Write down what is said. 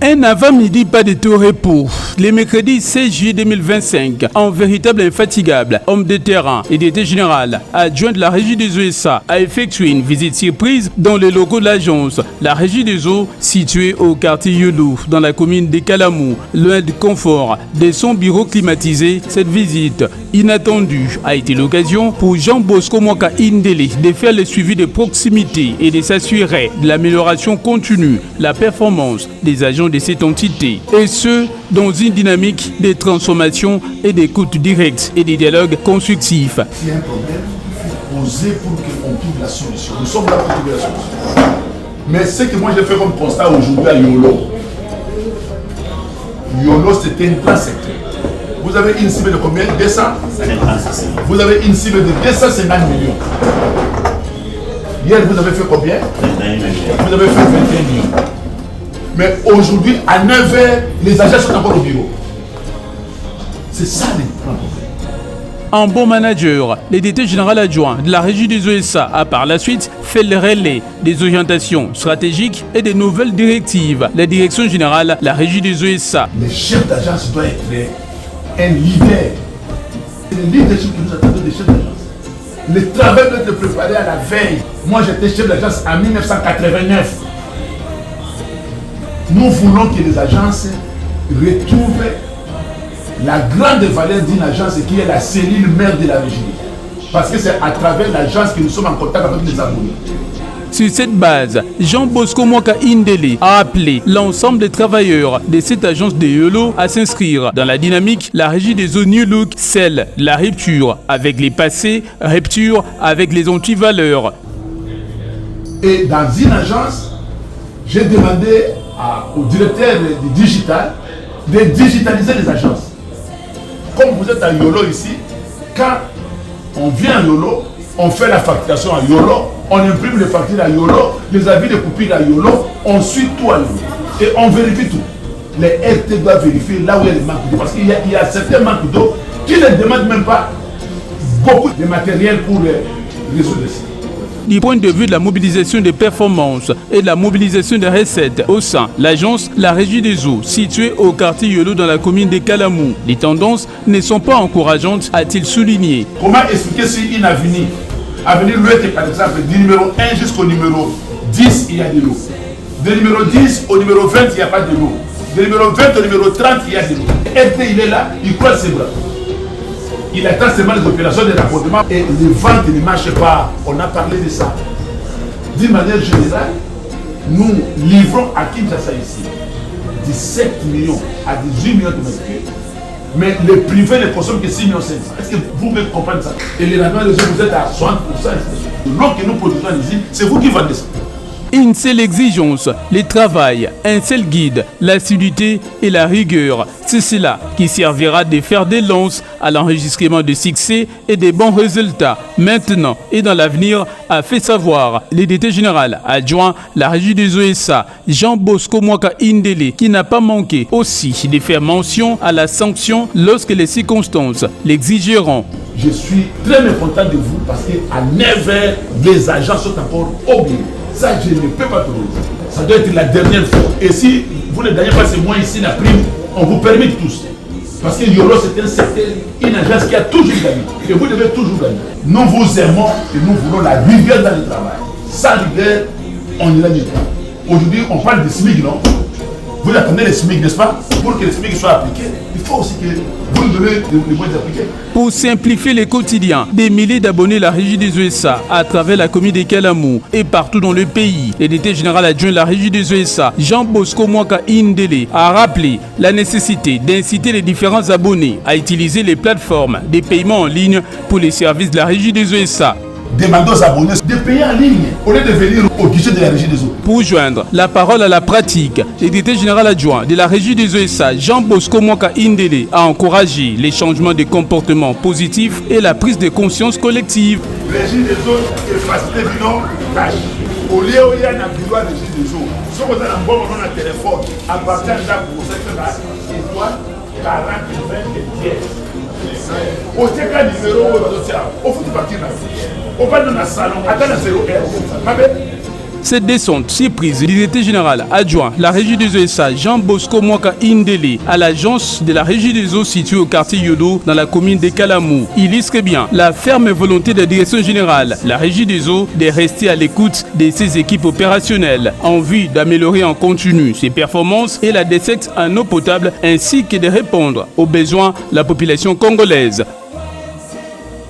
Un avant-midi, pas de tout repos. Les mercredis 16 juillet 2025, un véritable infatigable homme de terrain et d'état général, adjoint de la Régie des eaux USA, a effectué une visite surprise dans les locaux de l'agence. La Régie des eaux, située au quartier Yolo, dans la commune de Kalamou, loin du confort de son bureau climatisé. Cette visite inattendue a été l'occasion pour Jean Bosco Mwaka Indele de faire le suivi de proximité et de s'assurer de l'amélioration continue, la performance des agents de cette entité, et ce, dans une dynamique de transformation et d'écoute directe et de dialogue constructif. S'il y a un problème, il faut poser pour qu'on trouve la solution. Nous sommes là pour trouver la solution. Mais ce que moi j'ai fait comme constat aujourd'hui à Yolo, c'était un grand secteur. Vous avez une cible de combien? 200. Vous avez une cible de 250 millions. Hier, vous avez fait combien? 21 millions. Vous avez fait 21 millions. Mais aujourd'hui, à 9h, les agents sont encore au bureau. C'est ça le problème. Un bon manager, le directeur général adjoint de la Régie des USA a par la suite fait le relais des orientations stratégiques et des nouvelles directives. La direction générale, la Régie des USA. Le chef d'agence doit être un leader. C'est le leadership que nous attendons des chefs d'agence. Le travail doit être préparé à la veille. Moi, j'étais chef d'agence en 1989. Nous voulons que les agences retrouvent la grande valeur d'une agence qui est la cellule mère de la régie. Parce que c'est à travers l'agence que nous sommes en contact avec les abonnés. Sur cette base, Jean Bosco Mwaka Indele a appelé l'ensemble des travailleurs de cette agence de Yolo à s'inscrire dans la dynamique la Régie des eaux New Look, celle de la rupture avec les passés, rupture avec les antivaleurs. Et dans une agence, j'ai demandé au directeur du digital de digitaliser les agences. Comme vous êtes à Yolo ici, quand on vient à Yolo, on fait la facturation à Yolo, on imprime les factures à Yolo, les avis de coupure à Yolo, on suit tout à Yolo. Et on vérifie tout. Les RT doivent vérifier là où il y a les manques d'eau. Parce qu'il y a certains manques d'eau qui ne demandent même pas beaucoup de matériel pour résoudre ça. Du point de vue de la mobilisation des performances et de la mobilisation des recettes au sein de l'agence La Régie des eaux, située au quartier Yolo dans la commune de Kalamou, les tendances ne sont pas encourageantes, a-t-il souligné. Comment expliquer si une avenue Louette, par exemple, du numéro 1 jusqu'au numéro 10, il y a de l'eau. Du numéro 10 au numéro 20, il n'y a pas de l'eau. Du numéro 20 au numéro 30, il y a de l'eau. RT, il est là, il croise ses bras. Il attend seulement les opérations de raccordement et les ventes ne marchent pas. On a parlé de ça. D'une manière générale, nous livrons à Kinshasa ici 17 millions à 18 millions de mètres cubes. Mais le privé ne consomme que 6 millions 500. Est-ce que vous pouvez comprendre ça? Et les rendements des autres, vous êtes à 60%. L'eau que nous produisons ici, c'est vous qui vendez ça. Une seule exigence, le travail, un seul guide, l'assiduité et la rigueur. C'est cela qui servira de fer de lance à l'enregistrement de succès et de bons résultats maintenant et dans l'avenir, a fait savoir le directeur général adjoint la Régie des USA, Jean Bosco Mwaka Indele, qui n'a pas manqué aussi de faire mention à la sanction lorsque les circonstances l'exigeront. Je suis très mécontent de vous parce qu'à 9h, les agents sont encore au bureau. Ça, je ne peux pas trouver. Ça doit être la dernière fois. Et si vous ne gagnez pas ces mois ici, la prime, on vous permet tous. Parce que Yolo, c'est un secteur, une agence qui a toujours gagné. Et vous devez toujours gagner. Nous vous aimons et nous voulons la rigueur dans le travail. Sans rigueur, on n'ira nulle part. Aujourd'hui, on parle de SMIC, non? Vous attendez les SMIC, n'est-ce pas? Pour que les SMIC soient appliqués, il faut aussi que vous nous donnez les moyens d'appliquer. Pour simplifier le quotidien, des milliers d'abonnés la Régie des USA à travers la commune de Kalamou et partout dans le pays. Le directeur général adjoint de la Régie des USA, Jean Bosco Mwaka Indele, a rappelé la nécessité d'inciter les différents abonnés à utiliser les plateformes de paiement en ligne pour les services de la Régie des USA. Demandons aux abonnés de payer en ligne au lieu de venir au guichet de la Régie des eaux. Pour joindre la parole à la pratique, le directeur général adjoint de la Régie des USA, Jean Bosco Mwaka Indele, a encouragé les changements de comportement positifs et la prise de conscience collective. Régie des eaux et facilité bilan cash. Au lieu où il y a un bureau à Régie des eaux, si vous avez un bon moment de téléphone, à partir de là, vous êtes étoile 40 20 et 10. Au Teka numéro, au foot partir là. Au bas de notre salon, attends la 0R. Cette descente surprise du directeur général adjoint la régie des eaux SA Jean Bosco Mwaka Indele à l'agence de la régie des eaux située au quartier Yodo dans la commune de Kalamou illustre bien la ferme volonté de la direction générale, la régie des eaux, de rester à l'écoute de ses équipes opérationnelles en vue d'améliorer en continu ses performances et la desserte en eau potable ainsi que de répondre aux besoins de la population congolaise.